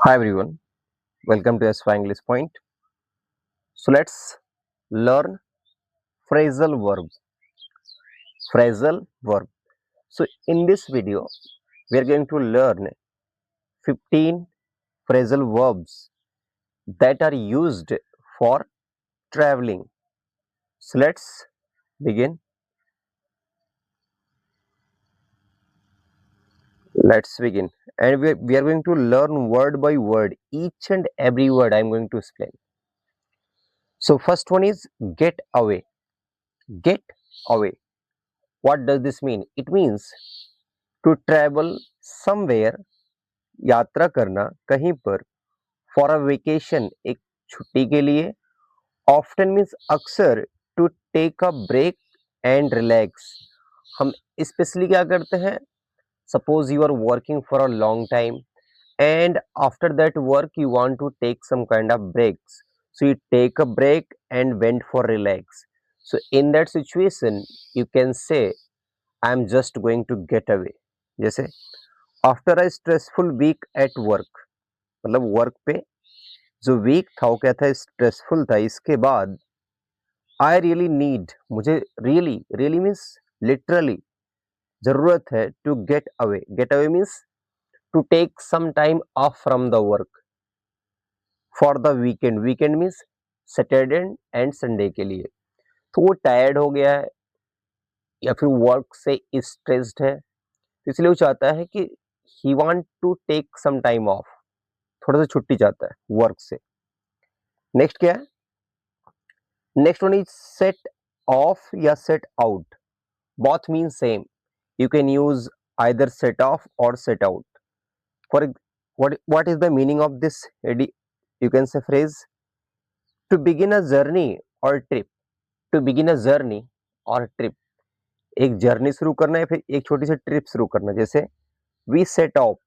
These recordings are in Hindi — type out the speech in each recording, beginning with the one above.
Hi everyone, welcome to SY English Point. So let's learn phrasal verbs. Phrasal verb. So in this video, we are going to learn 15 phrasal verbs that are used for traveling. So let's begin. Let's begin. And we are going to learn word by word. Each and every word I'm going to explain. So first one is get away. Get away. What does this mean? It means to travel somewhere, यात्रा करना कहीं पर, फॉर अ वेकेशन एक छुट्टी के लिए, ऑफ्टन मीन्स अक्सर, to take a break and relax. हम स्पेशली क्या करते हैं, suppose you are working for a long time and after that work you want to take some kind of breaks, so you take a break and went for relax. So in that situation you can say I'm just going to get away. जैसे after a stressful week at work, मतलब वर्क पे जो वीक था वो क्या था, स्ट्रेसफुल था। इसके बाद आई रियली नीड, मुझे रियली, रियली मीन्स लिटरली जरूरत है, to get away. Get away means to take some time off from the work for the weekend. Weekend means Saturday and Sunday के लिए। तो वो टायर्ड हो गया है या फिर वर्क से स्ट्रेस्ड है, तो इसलिए वो चाहता है कि he want to take some time off, थोड़ा सा छुट्टी चाहता है वर्क से। नेक्स्ट क्या है? Next one is set off या set out. Both mean same, you can use either set off or set out. For what is the meaning of this? You can say phrase to begin a journey or trip. To begin a journey or trip, एक जर्नी शुरू करना है फिर एक छोटी सी ट्रिप शुरू करना। जैसे we set off,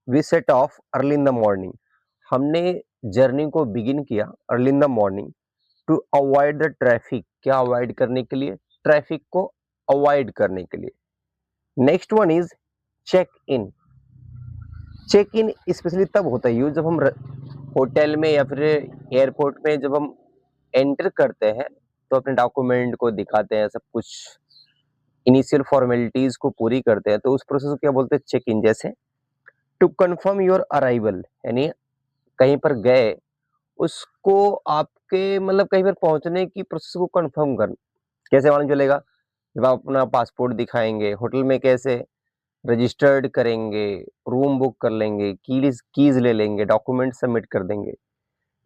we set off early in the morning, हमने जर्नी को बिगिन किया early in the morning to avoid the traffic. क्या अवॉइड करने के लिए? ट्रैफिक को अवॉइड करने के लिए। Next one is check in. Check in specially तब होता है यूज जब हम होटल में या फिर एयरपोर्ट में जब हम एंटर करते हैं तो अपने डॉक्यूमेंट को दिखाते हैं, सब कुछ इनिशियल फॉर्मेलिटीज को पूरी करते हैं, तो उस प्रोसेस को क्या बोलते हैं? Check in. जैसे टू कंफर्म योर अराइवल, यानी कहीं पर गए, उसको आपके मतलब कहीं पर पहुंचने की प्रोसेस को कंफर्म करना। कैसे मालूम चलेगा? जब आप अपना पासपोर्ट दिखाएंगे, होटल में कैसे रजिस्टर्ड करेंगे, रूम बुक कर लेंगे, कीज ले लेंगे, डॉक्यूमेंट सबमिट कर देंगे।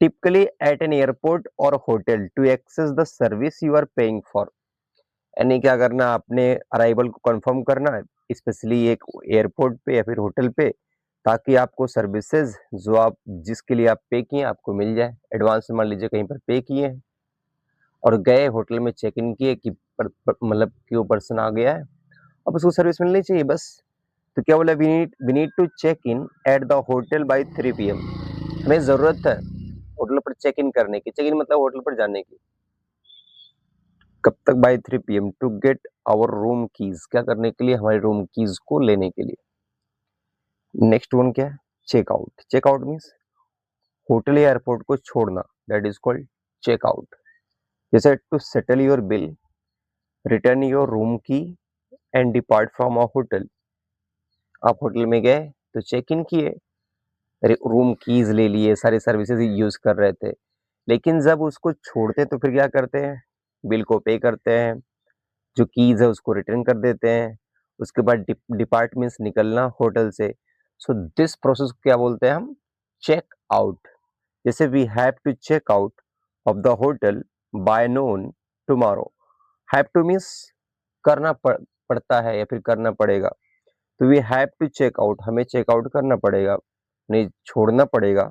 टिपिकली एट एन एयरपोर्ट और hotel to access the service you are paying for, यानी क्या करना, आपने अराइवल को कंफर्म करना है स्पेशली एक एयरपोर्ट पे या फिर होटल पे, ताकि आपको सर्विसेज जो आप जिसके लिए आप पे किए आपको मिल जाए। एडवांस मान लीजिए कहीं पर पे किए हैं और गए होटल में चेक इन किए कि मतलब कि वो पर्सन आ गया है, अब उसको सर्विस मिलनी चाहिए बस। तो क्या बोला? We need to check in at the hotel by 3 PM। हमें जरूरत है होटल पर चेक इन करने की। चेक इन मतलब होटल पर जाने की। कब तक? By 3 PM to get our room keys. क्या करने के लिए? हमारे रूम कीज को लेने के लिए। नेक्स्ट वन क्या है? चेकआउट। चेकआउट मीन्स होटल या एयरपोर्ट को छोड़ना, दैट इज कॉल्ड चेकआउट। जैसे to settle your bill, return your room key and depart from a hotel. आप होटल में गए तो चेक इन किए, रूम कीज ले लिए, सारे सर्विसेज यूज कर रहे थे, लेकिन जब उसको छोड़ते तो फिर क्या करते हैं? बिल को पे करते हैं, जो कीज है उसको रिटर्न कर देते हैं। उसके बाद डिपार्टमेंट्स निकलना होटल से। सो दिस प्रोसेस को क्या बोलते हैं हम? Check out. जैसे we have to check out of the hotel by noon tomorrow. Have to means करना पड़ता है या फिर करना पड़ेगा। तो we have to check out, हमें चेकआउट करना पड़ेगा, नहीं छोड़ना पड़ेगा।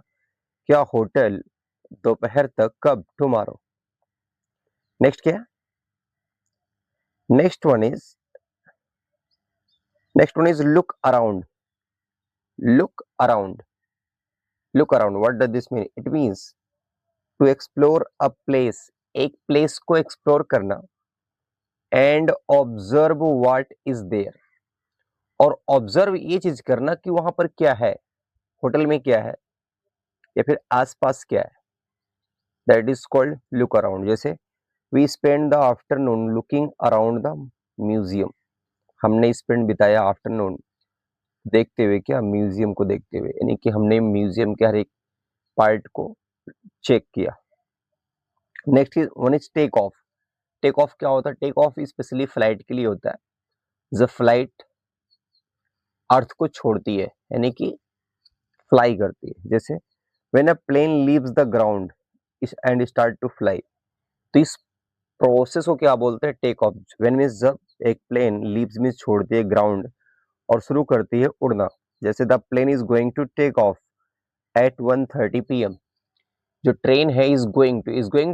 क्या? होटल दोपहर तक। कब? टुमारो। नेक्स्ट क्या? Next one is next one is look around. Look around. Look around, what does this mean? It means to explore a place, एक प्लेस को एक्सप्लोर करना, and observe what is there, और ऑब्जर्व ये चीज करना कि वहां पर क्या है, होटल में क्या है। या फिर आसपास क्या है, that is called look around. जैसे we spend the afternoon looking around the museum, हमने स्पेंड बिताया आफ्टरनून देखते हुए, क्या, म्यूजियम को देखते हुए, यानी कि हमने म्यूजियम के हर एक पार्ट को चेक किया। Next is one is take off. Take off क्या होता है? टेक ऑफ स्पेशली फ्लाइट के लिए होता है। जब फ्लाइट अर्थ को छोड़ती है, यानी कि फ्लाई करती है। जैसे when a plane leaves the ground and start to fly, तो इस प्रोसेस को क्या बोलते हैं? Take off. व्हेन मीन्स जब एक प्लेन लीव्स मीन्स छोड़ती है ग्राउंड और शुरू करती है उड़ना। जैसे the plane is going to take off at 1:30 PM। जो ट्रेन है इज गोइंग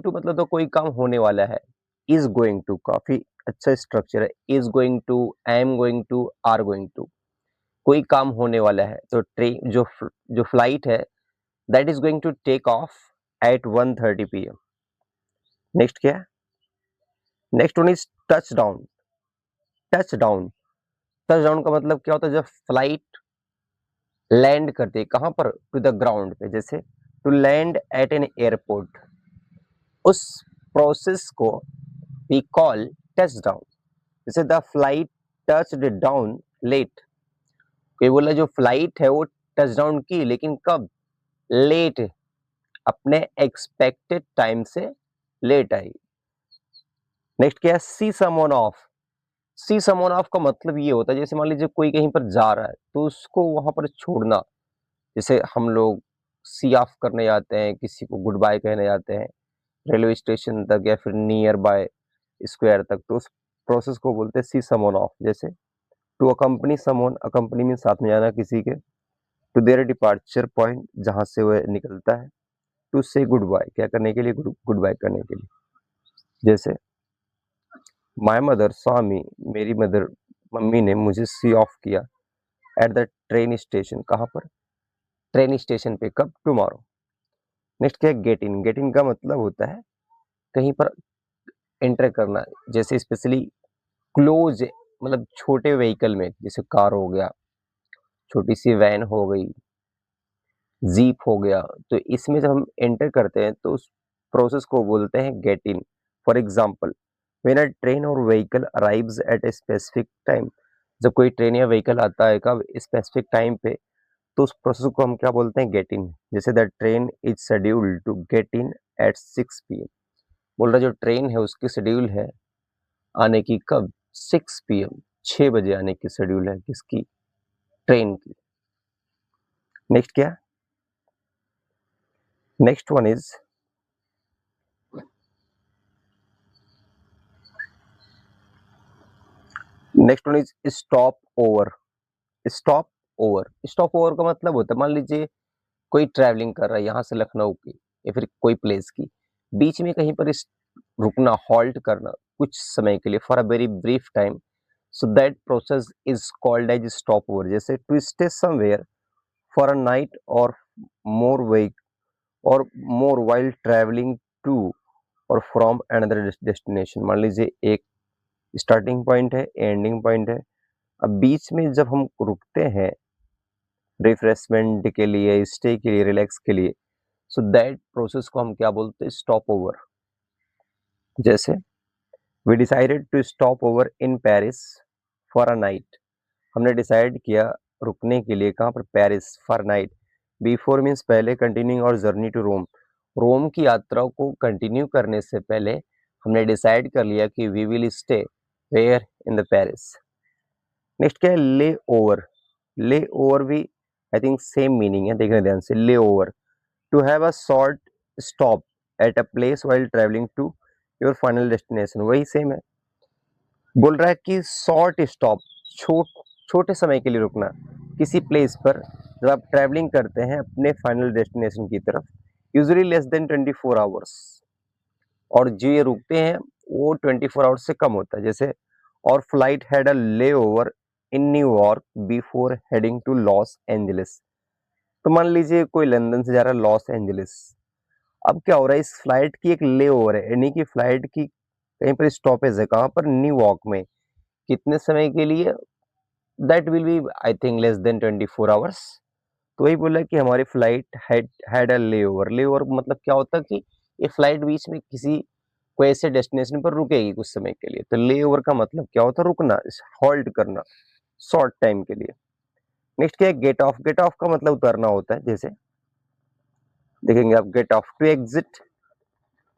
टू मतलब तो कोई काम होने वाला है। इज गोइंग टू काफी अच्छा स्ट्रक्चर है। Is going to, I am going to, are going to, कोई काम होने वाला है। तो ट्रेन जो फ्लाइट है that is going to take off at 1:30 PM। Next क्या है? Next one is touch down. Touch down, touch down का मतलब क्या होता है? जब फ्लाइट लैंड करती है कहाँ पर? टू द ग्राउंड पे। जैसे to land at an airport, उस प्रोसेस को वी कॉल टच डाउन। जैसे the flight touched down late, कोई बोला जो फ्लाइट है वो टच डाउन की, लेकिन कब? लेट, अपने एक्सपेक्टेड टाइम से लेट आई। नेक्स्ट क्या है? See someone of. See someone of का मतलब ये होता है, जैसे मान लीजिए कोई कहीं पर जा रहा है तो उसको वहां पर छोड़ना। जैसे हम लोग सी ऑफ करने जाते हैं, किसी को गुड बाय कहने जाते हैं रेलवे स्टेशन तक या फिर नियर बाय स्क्वायर तक, तो उस प्रोसेस को बोलते हैं सी समवन ऑफ। जैसे टू अकम्पनी समवन, अकम्पनी में साथ में जाना किसी के, टू देयर डिपार्चर पॉइंट, जहां से वह निकलता है, टू से गुड बाय, क्या करने के लिए? गुड बाय करने के लिए। जैसे माय मदर सॉ मी, मेरी मदर मम्मी ने मुझे सी ऑफ किया एट द ट्रेन स्टेशन, कहाँ पर? ट्रेन स्टेशन पे। कब? टुमारो। नेक्स्ट क्या है? Get in. गेट इन का मतलब होता है कहीं पर एंटर करना। जैसे स्पेशली क्लोज, मतलब छोटे व्हीकल में, जैसे कार हो गया, छोटी सी वैन हो गई, जीप हो गया, तो इसमें जब हम एंटर करते हैं तो उस प्रोसेस को बोलते हैं get in. For example when a train और vehicle arrives at a specific time, जब कोई ट्रेन या व्हीकल आता है कब? स्पेसिफिक टाइम पे, तो उस प्रोसेस को हम क्या बोलते हैं? Get in. जैसे the train is scheduled to get in at 6 PM, बोल रहा जो ट्रेन है उसकी शेड्यूल है आने की कब? 6 PM, 6 बजे आने की शेड्यूल है किसकी? ट्रेन की। नेक्स्ट क्या? Next one is next one is stop over. Stop over, stop over का मतलब होता है, मान लीजिए कोई ट्रैवलिंग कर रहा है यहाँ से लखनऊ की या फिर कोई प्लेस की, बीच में कहीं पर रुकना, हॉल्ट करना कुछ समय के लिए, for a very brief time, so that process is called as stop over. जैसे to stay somewhere for a night और मोर वीक और मोर वाइल ट्रैवलिंग टू और फ्रॉम अनदर डेस्टिनेशन। मान लीजिए एक स्टार्टिंग पॉइंट है, एंडिंग पॉइंट है, अब बीच में जब हम रुकते हैं रिफ्रेशमेंट के लिए, स्टे के लिए, रिलैक्स के लिए, सो दैट प्रोसेस को हम क्या बोलते हैं? Stop over. जैसे we decided to stop over in Paris for a night, हमने डिसाइड किया रुकने के लिए कहाँ पर? Paris, for night. Before means पहले, कंटिन्यूइंग और जर्नी टू रोम, रोम की यात्रा को कंटिन्यू करने से पहले हमने डिसाइड कर लिया कि we will stay where? In the Paris. नेक्स्ट क्या है? ले ओवर। ले ओवर भी आई थिंक सेम मीनिंग है, देखना ध्यान से। Layover, to have a short stop at a place while travelling to your final destination, वही सेम है। बोल रहा है कि शॉर्ट स्टॉप, छोटे समय के लिए रुकना किसी प्लेस पर जब आप ट्रैवलिंग करते हैं अपने फाइनल डेस्टिनेशन की तरफ, यूजुअली लेस देन 24 आवर्स, और जो ये रुकते हैं वो 24 आवर्स से कम होता है। जैसे और flight had a layover in New York before heading to Los Angeles. तो मान लीजिए कोई लंदन से जा रहा है लॉस एंजलिस, अब क्या हो रहा है? इस फ्लाइट की एक ले ओवर है, यानी कि फ्लाइट की कहीं पर स्टॉपेज है, कहाँ पर? न्यूयॉर्क में। कितने समय के लिए? That will be I think less than 24 hours. तो वही बोला कि हमारी flight had a layover. Layover मतलब क्या होता है कि ये फ्लाइट बीच में किसी कोई ऐसे डेस्टिनेशन पर रुकेगी कुछ समय के लिए। तो लेओवर का मतलब क्या होता है? रुकना, हॉल्ट करना शॉर्ट टाइम के लिए। नेक्स्ट क्या है? Gate off. गेट ऑफ का मतलब उतरना होता है। जैसे देखेंगे आप, गेट ऑफ टू एग्जिट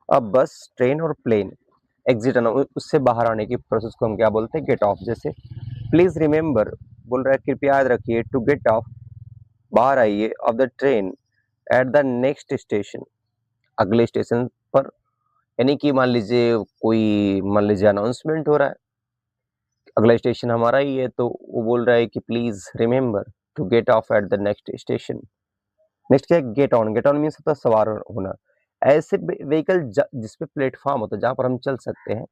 अ बस, ट्रेन और प्लेन। एग्जिट आना, उससे बाहर आने की प्रोसेस को हम क्या बोलते हैं? Get off. जैसे प्लीज रिमेंबर, बोल रहा है कृपया याद रखिए, टू गेट ऑफ, बाहर आइए, of the train eight the next station, अगले स्टेशन पर। यानी कि मान लीजिए कोई, मान लीजिए अनाउंसमेंट हो रहा है, अगला स्टेशन हमारा ही है, तो वो बोल रहा है कि please remember to get off at the next station. Next क्या है? Get on. Get on means होता है सवार होना। ऐसे व्हीकल जिसपे प्लेटफॉर्म होता है, जहां पर हम चल सकते हैं,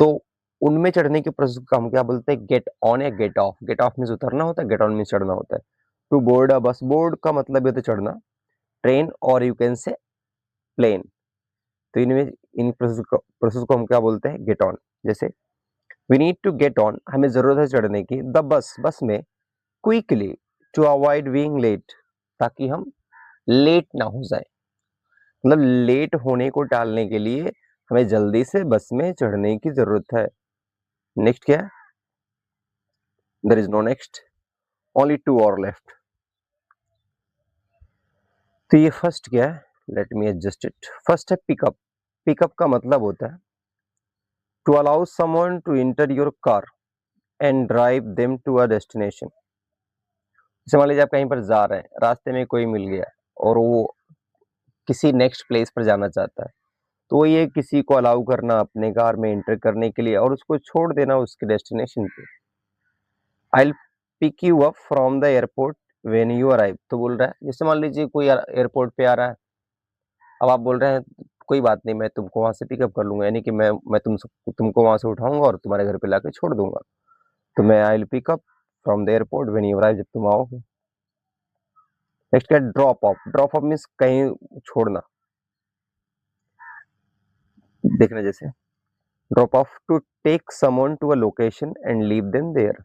तो उनमें चढ़ने की प्रोसेस को हम क्या बोलते हैं? गेट ऑन या get off. Get off means उतरना होता है, गेट ऑन मीन्स चढ़ना होता है। टू बोर्ड अ बस, बोर्ड का मतलब है तो चढ़ना, ट्रेन और यू कैन से प्लेन। तो इनमें इन प्रोसेस को हम क्या बोलते हैं? Get on. जैसे we need to get on, हमें जरूरत है चढ़ने की, द बस, बस में, quickly, to avoid being late, ताकि हम लेट ना हो जाए। मतलब लेट होने को टालने के लिए हमें जल्दी से बस में चढ़ने की जरूरत है। नेक्स्ट क्या है? There is no next, only 2 और लेफ्ट। तो ये फर्स्ट क्या है? Let me adjust it. First है पिकअप। पिकअप का मतलब होता है to allow someone to enter your car and drive them to a destination. जैसे मान लीजिए आप कहीं पर जा रहे हैं, रास्ते में कोई मिल गया और वो किसी नेक्स्ट प्लेस पर जाना चाहता है, तो ये किसी को अलाउ करना अपने कार में एंटर करने के लिए और उसको छोड़ देना उसके डेस्टिनेशन पे। I will pick you up from the airport when you arrive. तो बोल रहा है, जैसे मान लीजिए कोई एयरपोर्ट पे आ रहा है, अब आप बोल रहे हैं कोई बात नहीं, मैं तुमको वहां से पिकअप कर लूंगा, यानी कि मैं तुमको वहां से उठाऊंगा और तुम्हारे घर पे लाके छोड़ दूंगा। तो मैं I will pick up from the airport when you arrive, जब तुम आओगे। नेक्स्ट क्या? Drop off. Drop off means कहीं छोड़ना, देखना। जैसे drop off, to take someone to a location and leave them there.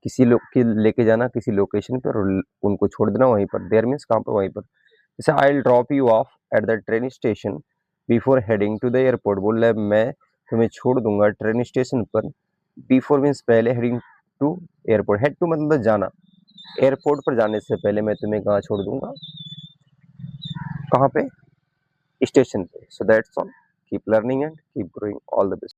किसी लोग की लेके जाना किसी लोकेशन पर और उनको छोड़ देना वहीं पर। देयर मीन्स कहाँ पर? वहीं पर। जैसे I will drop you off at the train station before heading to the airport. बोल रहा है मैं तुम्हें छोड़ दूंगा ट्रेन स्टेशन पर। बिफोर मीन्स पहले, heading to airport. Head to मतलब जाना, एयरपोर्ट पर जाने से पहले मैं तुम्हें कहाँ छोड़ दूंगा? कहाँ पे? स्टेशन पे। So that's all, keep learning and keep growing, all the best.